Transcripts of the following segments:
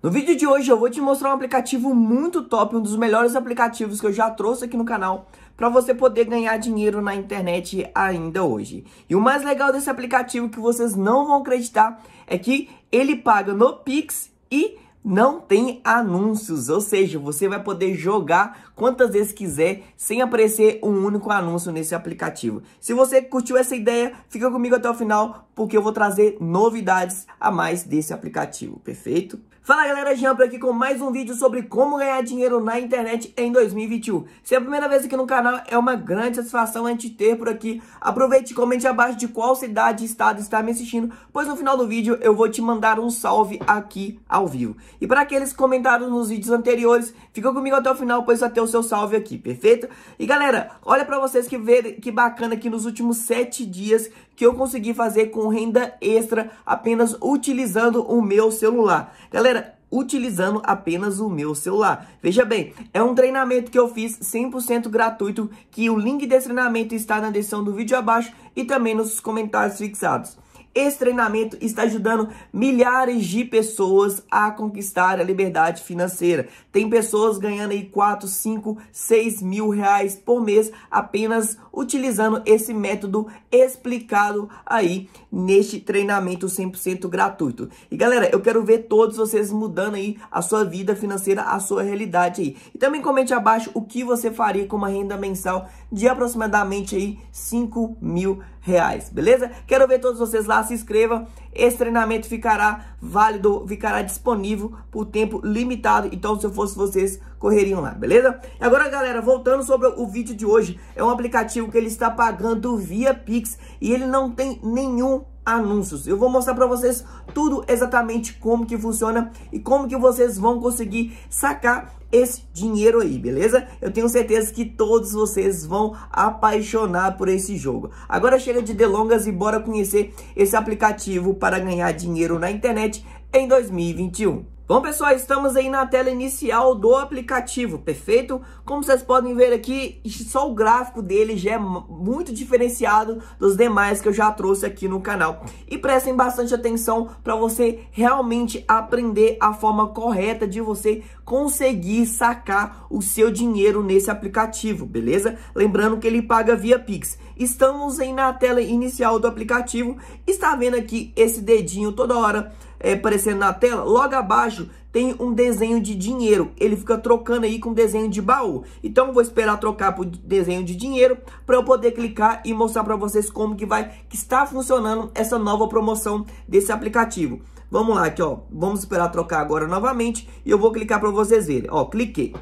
No vídeo de hoje eu vou te mostrar um aplicativo muito top, um dos melhores aplicativos que eu já trouxe aqui no canal, para você poder ganhar dinheiro na internet ainda hoje. E o mais legal desse aplicativo que vocês não vão acreditar é que ele paga no Pix e não tem anúncios, ou seja, você vai poder jogar quantas vezes quiser sem aparecer um único anúncio nesse aplicativo. Se você curtiu essa ideia, fica comigo até o final, porque eu vou trazer novidades a mais desse aplicativo, perfeito? Fala galera, Jean por aqui com mais um vídeo sobre como ganhar dinheiro na internet em 2021. Se é a primeira vez aqui no canal, é uma grande satisfação a gente ter por aqui. Aproveite e comente abaixo de qual cidade e estado está me assistindo, pois no final do vídeo eu vou te mandar um salve aqui ao vivo. E para aqueles que comentaram nos vídeos anteriores, fica comigo até o final, pois vai ter o seu salve aqui, perfeito? E galera, olha para vocês que bacana que nos últimos 7 dias que eu consegui fazer com renda extra apenas utilizando o meu celular. Galera, utilizando apenas o meu celular. Veja bem, é um treinamento que eu fiz 100% gratuito, que o link desse treinamento está na descrição do vídeo abaixo e também nos comentários fixados. Esse treinamento está ajudando milhares de pessoas a conquistar a liberdade financeira. Tem pessoas ganhando aí 4, 5, 6 mil reais por mês apenas utilizando esse método explicado aí neste treinamento 100% gratuito. E galera, eu quero ver todos vocês mudando aí a sua vida financeira, a sua realidade aí. E também comente abaixo o que você faria com uma renda mensal de aproximadamente aí 5 mil reais, beleza? Quero ver todos vocês lá, se inscreva. Esse treinamento ficará válido, ficará disponível por tempo limitado, então se eu fosse vocês, correriam lá, beleza? E agora galera, voltando sobre o vídeo de hoje, é um aplicativo que ele está pagando via Pix e ele não tem nenhum anúncios. Eu vou mostrar para vocês tudo exatamente como que funciona e como que vocês vão conseguir sacar esse dinheiro aí, beleza? Eu tenho certeza que todos vocês vão apaixonar por esse jogo. Agora chega de delongas e bora conhecer esse aplicativo para ganhar dinheiro na internet em 2021. Bom pessoal, estamos aí na tela inicial do aplicativo, perfeito? Como vocês podem ver aqui, só o gráfico dele já é muito diferenciado dos demais que eu já trouxe aqui no canal. E prestem bastante atenção para você realmente aprender a forma correta de você conseguir sacar o seu dinheiro nesse aplicativo, beleza? Lembrando que ele paga via Pix. Estamos aí na tela inicial do aplicativo, está vendo aqui esse dedinho toda hora aparecendo na tela? Logo abaixo tem um desenho de dinheiro, ele fica trocando aí com desenho de baú. Então eu vou esperar trocar por desenho de dinheiro para eu poder clicar e mostrar para vocês como que está funcionando essa nova promoção desse aplicativo. Vamos lá aqui, ó, vamos esperar trocar agora novamente e eu vou clicar para vocês verem. Ó, cliquei.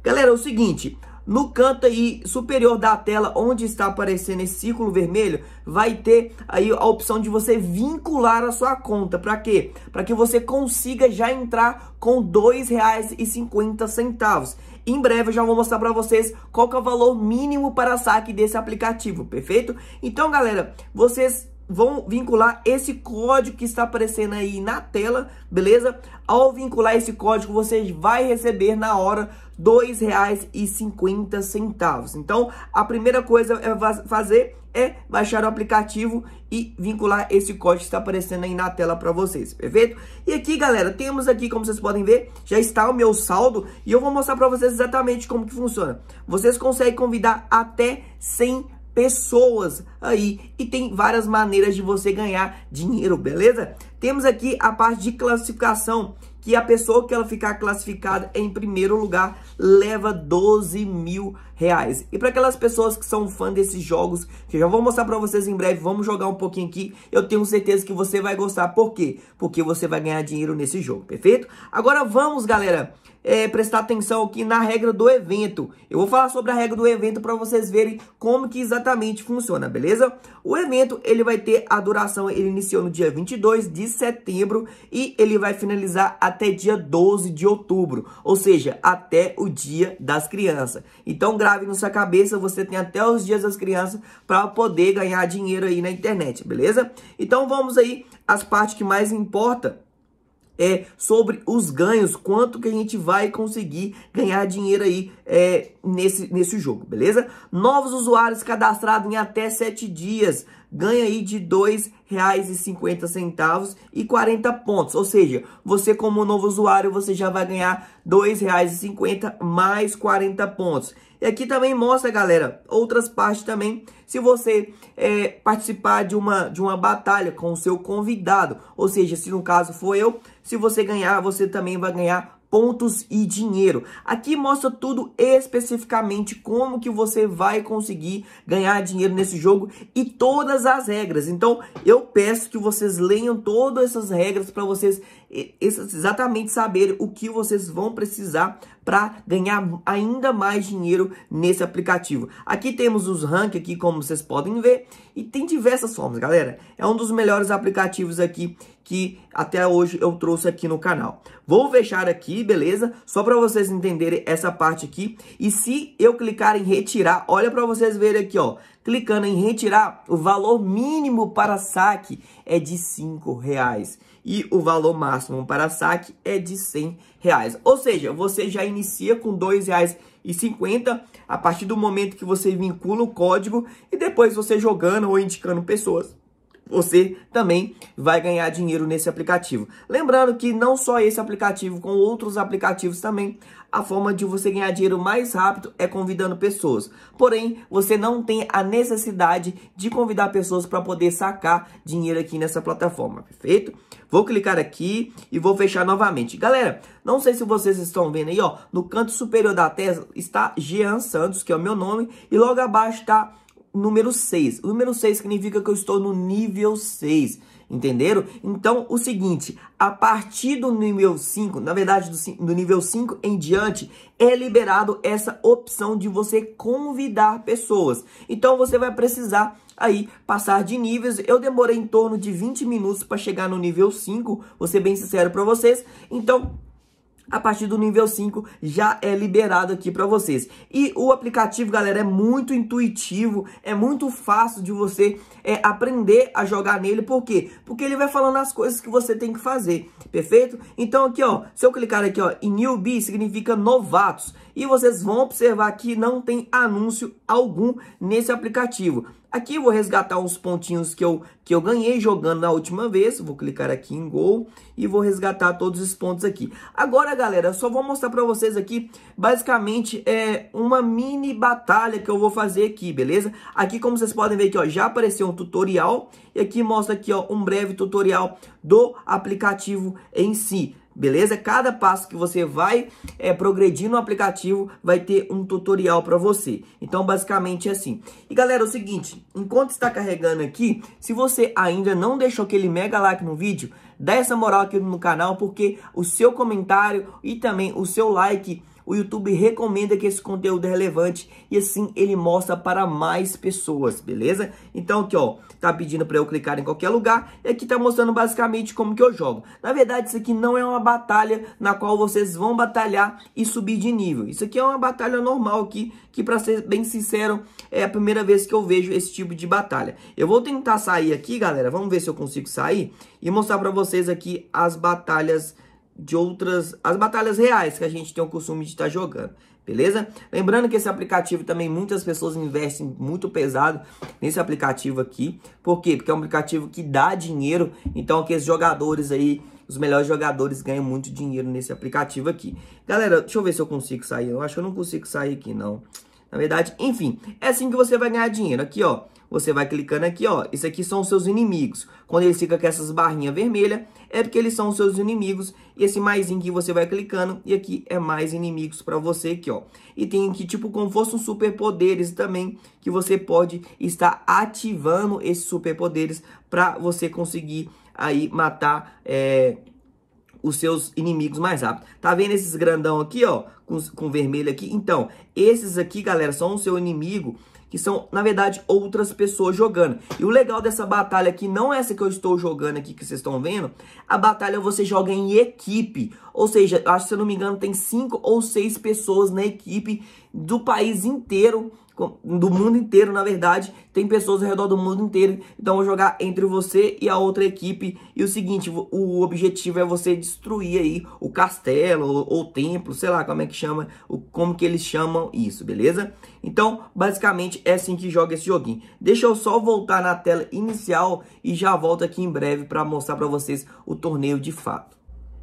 Galera, é o seguinte, no canto aí superior da tela, onde está aparecendo esse círculo vermelho, vai ter aí a opção de você vincular a sua conta. Para quê? Para que você consiga já entrar com R$ 2,50. Em breve eu já vou mostrar para vocês qual que é o valor mínimo para saque desse aplicativo, perfeito? Então, galera, vocês vão vincular esse código que está aparecendo aí na tela, beleza? Ao vincular esse código, você vai receber na hora R$ 2,50. Então, a primeira coisa é fazer é baixar o aplicativo e vincular esse código que está aparecendo aí na tela para vocês, perfeito? E aqui, galera, temos aqui, como vocês podem ver, já está o meu saldo e eu vou mostrar para vocês exatamente como que funciona. Vocês conseguem convidar até 100 pessoas aí e tem várias maneiras de você ganhar dinheiro, beleza? Temos aqui a parte de classificação, que a pessoa que ela ficar classificada em primeiro lugar leva 12 mil reais. E para aquelas pessoas que são fã desses jogos, que eu já vou mostrar para vocês em breve, vamos jogar um pouquinho aqui, eu tenho certeza que você vai gostar. Por quê? Porque você vai ganhar dinheiro nesse jogo, perfeito? Agora vamos, galera, prestar atenção aqui na regra do evento. Eu vou falar sobre a regra do evento para vocês verem como que exatamente funciona, beleza? O evento, ele vai ter a duração, ele iniciou no dia 22 de setembro e ele vai finalizar até dia 12 de outubro, ou seja, até o Dia das Crianças. Então grave na sua cabeça, você tem até os dias das crianças para poder ganhar dinheiro aí na internet, beleza? Então vamos aí às partes que mais importam. Sobre os ganhos, quanto que a gente vai conseguir ganhar dinheiro aí nesse jogo, beleza? Novos usuários cadastrados em até 7 dias ganha aí de R$ 2,50 e 40 pontos. Ou seja, você como novo usuário, você já vai ganhar R$ 2,50 mais 40 pontos. E aqui também mostra, galera, outras partes também, se você participar de uma batalha com o seu convidado. Ou seja, se no caso for eu, se você ganhar, você também vai ganhar pontos e dinheiro. Aqui mostra tudo especificamente como que você vai conseguir ganhar dinheiro nesse jogo e todas as regras. Então, eu peço que vocês leiam todas essas regras para vocês exatamente saberem o que vocês vão precisar para ganhar ainda mais dinheiro nesse aplicativo. Aqui temos os ranks aqui, como vocês podem ver, e tem diversas formas, galera. É um dos melhores aplicativos aqui que até hoje eu trouxe aqui no canal. Vou fechar aqui, beleza? Só para vocês entenderem essa parte aqui. E se eu clicar em retirar, olha para vocês verem aqui, ó. Clicando em retirar, o valor mínimo para saque é de R$ 5,00. E o valor máximo para saque é de R$ 100,00. Ou seja, você já inicia com R$ 2,50 a partir do momento que você vincula o código e depois você jogando ou indicando pessoas, você também vai ganhar dinheiro nesse aplicativo. Lembrando que não só esse aplicativo, com outros aplicativos também, a forma de você ganhar dinheiro mais rápido é convidando pessoas. Porém, você não tem a necessidade de convidar pessoas para poder sacar dinheiro aqui nessa plataforma, perfeito? Vou clicar aqui e vou fechar novamente. Galera, não sei se vocês estão vendo aí, ó, no canto superior da tela está Jean Santos, que é o meu nome, e logo abaixo está número 6. O número 6 significa que eu estou no nível 6. Entenderam? Então, o seguinte, a partir do nível 5, na verdade do nível 5 em diante, é liberado essa opção de você convidar pessoas. Então, você vai precisar aí passar de níveis. Eu demorei em torno de 20 minutos para chegar no nível 5, vou ser bem sincero para vocês. Então, a partir do nível 5 já é liberado aqui para vocês. E o aplicativo, galera, é muito intuitivo, é muito fácil de você aprender a jogar nele. Por quê? Porque ele vai falando as coisas que você tem que fazer, perfeito? Então aqui, ó, se eu clicar aqui, ó, em newbie, significa novatos. E vocês vão observar que não tem anúncio algum nesse aplicativo. Aqui eu vou resgatar uns pontinhos que eu ganhei jogando na última vez. Vou clicar aqui em Gol e vou resgatar todos os pontos aqui. Agora, galera, eu só vou mostrar para vocês aqui, basicamente, uma mini batalha que eu vou fazer aqui, beleza? Aqui, como vocês podem ver aqui, ó, já apareceu um tutorial. E aqui mostra aqui, ó, um breve tutorial do aplicativo em si. Beleza? Cada passo que você vai progredir no aplicativo vai ter um tutorial para você. Então, basicamente é assim. E, galera, é o seguinte, enquanto está carregando aqui, se você ainda não deixou aquele mega like no vídeo, dá essa moral aqui no canal, porque o seu comentário e também o seu like, o YouTube recomenda que esse conteúdo é relevante e assim ele mostra para mais pessoas, beleza? Então aqui, ó, tá pedindo para eu clicar em qualquer lugar e aqui tá mostrando basicamente como que eu jogo. Na verdade, isso aqui não é uma batalha na qual vocês vão batalhar e subir de nível. Isso aqui é uma batalha normal aqui, que para ser bem sincero, é a primeira vez que eu vejo esse tipo de batalha. Eu vou tentar sair aqui, galera, vamos ver se eu consigo sair e mostrar para vocês aqui as batalhas as batalhas reais que a gente tem o costume de estar jogando, beleza? Lembrando que esse aplicativo também, muitas pessoas investem muito pesado nesse aplicativo aqui. Por quê? Porque é um aplicativo que dá dinheiro, então aqueles jogadores aí, os melhores jogadores ganham muito dinheiro nesse aplicativo aqui. Galera, deixa eu ver se eu consigo sair. Eu acho que eu não consigo sair aqui, não. Na verdade, enfim, é assim que você vai ganhar dinheiro. Aqui, ó, você vai clicando aqui, ó. Isso aqui são os seus inimigos. Quando eles ficam com essas barrinhas vermelhas, é porque eles são os seus inimigos. E esse maisinho que você vai clicando, e aqui é mais inimigos para você aqui, ó. E tem aqui, tipo, como fosse um superpoderes também, que você pode estar ativando esses superpoderes para você conseguir aí matar os seus inimigos mais rápido. Tá vendo esses grandão aqui, ó, com vermelho aqui? Então, esses aqui, galera, são o seu inimigo, que são, na verdade, outras pessoas jogando. E o legal dessa batalha aqui, não é essa que eu estou jogando aqui, que vocês estão vendo. A batalha você joga em equipe. Ou seja, acho que, se eu não me engano, tem 5 ou 6 pessoas na equipe do país inteiro do mundo inteiro, na verdade, tem pessoas ao redor do mundo inteiro. Então eu vou jogar entre você e a outra equipe. E o seguinte, o objetivo é você destruir aí o castelo ou templo, sei lá como é que chama, como que eles chamam isso, beleza? Então, basicamente é assim que joga esse joguinho. Deixa eu só voltar na tela inicial e já volto aqui em breve para mostrar para vocês o torneio de fato.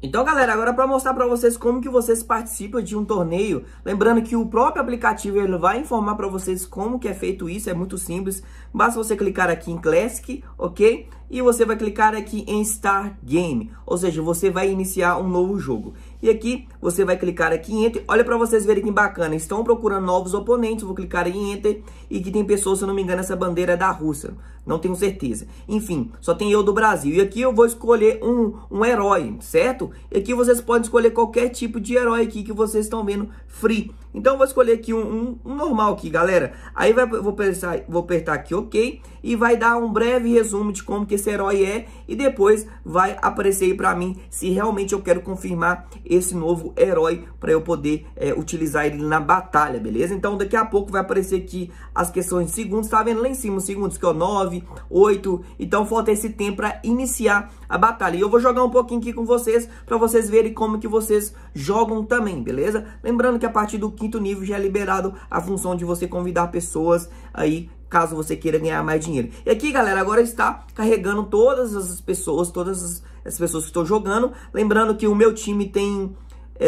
Então, galera, agora para mostrar para vocês como que vocês participam de um torneio, lembrando que o próprio aplicativo ele vai informar para vocês como que é feito isso, é muito simples. Basta você clicar aqui em Classic, ok? E você vai clicar aqui em Start Game, ou seja, você vai iniciar um novo jogo. E aqui você vai clicar aqui em Enter. Olha para vocês verem que bacana, estão procurando novos oponentes, vou clicar em Enter. E que tem pessoas, se eu não me engano, essa bandeira é da Rússia, não tenho certeza. Enfim, só tem eu do Brasil. E aqui eu vou escolher um herói, certo? E aqui vocês podem escolher qualquer tipo de herói aqui que vocês estão vendo free. Então eu vou escolher aqui um normal aqui, galera. Aí vou apertar aqui OK. E vai dar um breve resumo de como que esse herói é. E depois vai aparecer aí pra mim se realmente eu quero confirmar esse novo herói para eu poder utilizar ele na batalha, beleza? Então daqui a pouco vai aparecer aqui as questões de segundos. Tá vendo lá em cima os segundos que é o 9, 8. Então falta esse tempo para iniciar a batalha. E eu vou jogar um pouquinho aqui com vocês para vocês verem como que vocês jogam também, beleza? Lembrando que a partir do 5º nível já é liberado a função de você convidar pessoas aí, caso você queira ganhar mais dinheiro. E aqui, galera, agora está carregando todas as pessoas que estão jogando. Lembrando que o meu time tem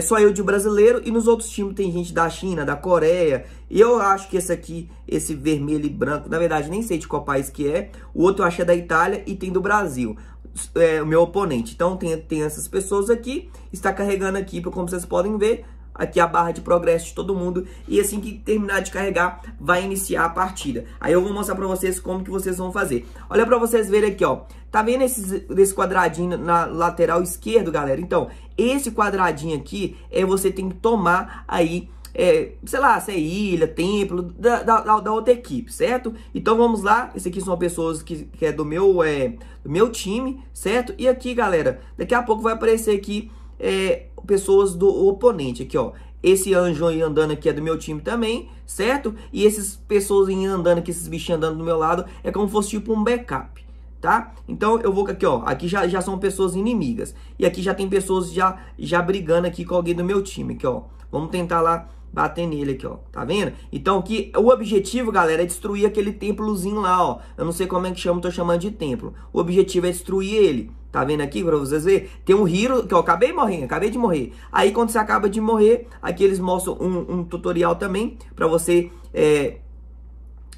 só eu de brasileiro e nos outros times tem gente da China, da Coreia. E eu acho que esse aqui, esse vermelho e branco, na verdade nem sei de qual país que é. O outro eu acho é da Itália e tem do Brasil. O meu oponente. Então tem essas pessoas aqui, está carregando aqui, como vocês podem ver. Aqui a barra de progresso de todo mundo. E assim que terminar de carregar, vai iniciar a partida. Aí eu vou mostrar pra vocês como que vocês vão fazer. Olha pra vocês verem aqui, ó. Tá vendo esse quadradinho na lateral esquerdo, galera? Então, esse quadradinho aqui você tem que tomar aí, sei lá, se é ilha, templo, da outra equipe, certo? Então vamos lá. Esse aqui são pessoas que é do meu time, certo? E aqui, galera, daqui a pouco vai aparecer aqui pessoas do oponente aqui, ó. Esse anjo aí andando aqui é do meu time também, certo? E essas pessoas aí andando aqui, esses bichinhos andando do meu lado, é como se fosse tipo um backup, tá? Então eu vou aqui, ó. Aqui já são pessoas inimigas. E aqui já tem pessoas já brigando aqui com alguém do meu time, aqui, ó. Vamos tentar lá bater nele aqui, ó. Tá vendo? Então aqui o objetivo, galera, é destruir aquele templozinho lá, ó. Eu não sei como é que chama, tô chamando de templo. O objetivo é destruir ele. Tá vendo aqui pra vocês verem? Tem um Hero, que eu acabei de morrer. Aí quando você acaba de morrer, aqui eles mostram um tutorial também pra você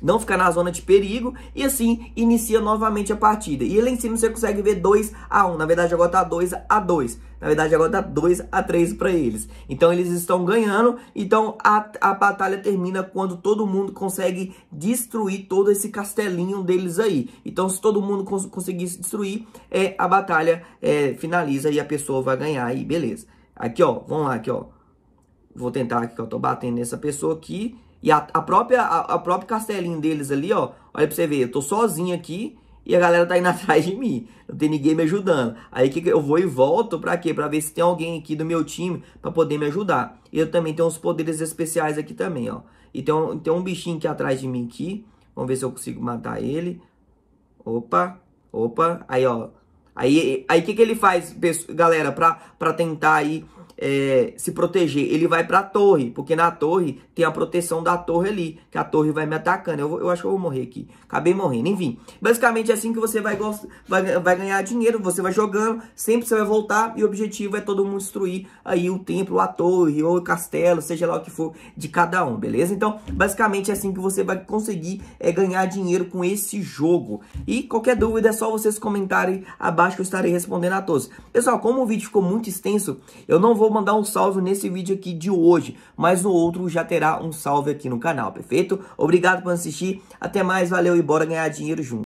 não ficar na zona de perigo. E assim, inicia novamente a partida. E lá em cima você consegue ver 2-1. Na verdade agora tá 2-2. Na verdade agora tá 2-3 para eles. Então eles estão ganhando. Então a batalha termina quando todo mundo consegue destruir todo esse castelinho deles aí. Então se todo mundo conseguir destruir, a batalha finaliza e a pessoa vai ganhar aí, beleza. Aqui, ó, vamos lá, aqui, ó. Vou tentar aqui, que eu tô batendo nessa pessoa aqui. E a próprio castelinho deles ali, ó. Olha pra você ver, eu tô sozinho aqui e a galera tá indo atrás de mim. Não tem ninguém me ajudando. Aí que eu vou e volto pra quê? Pra ver se tem alguém aqui do meu time pra poder me ajudar. Eu também tenho uns poderes especiais aqui também, ó. E tem um bichinho aqui atrás de mim aqui. Vamos ver se eu consigo matar ele. Opa. Aí, ó. Aí que ele faz, galera, pra tentar aí se proteger? Ele vai pra torre, porque na torre tem a proteção da torre ali, que a torre vai me atacando. Eu acho que eu vou morrer aqui. Acabei morrendo, enfim. Basicamente é assim que você vai ganhar dinheiro, você vai jogando, sempre você vai voltar e o objetivo é todo mundo destruir aí o templo, a torre ou o castelo, seja lá o que for de cada um, beleza? Então, basicamente é assim que você vai conseguir ganhar dinheiro com esse jogo. E qualquer dúvida é só vocês comentarem abaixo que eu estarei respondendo a todos. Pessoal, como o vídeo ficou muito extenso, eu não vou mandar um salve nesse vídeo aqui de hoje, mas no outro já terá um salve aqui no canal, perfeito? Obrigado por assistir, até mais, valeu e bora ganhar dinheiro junto.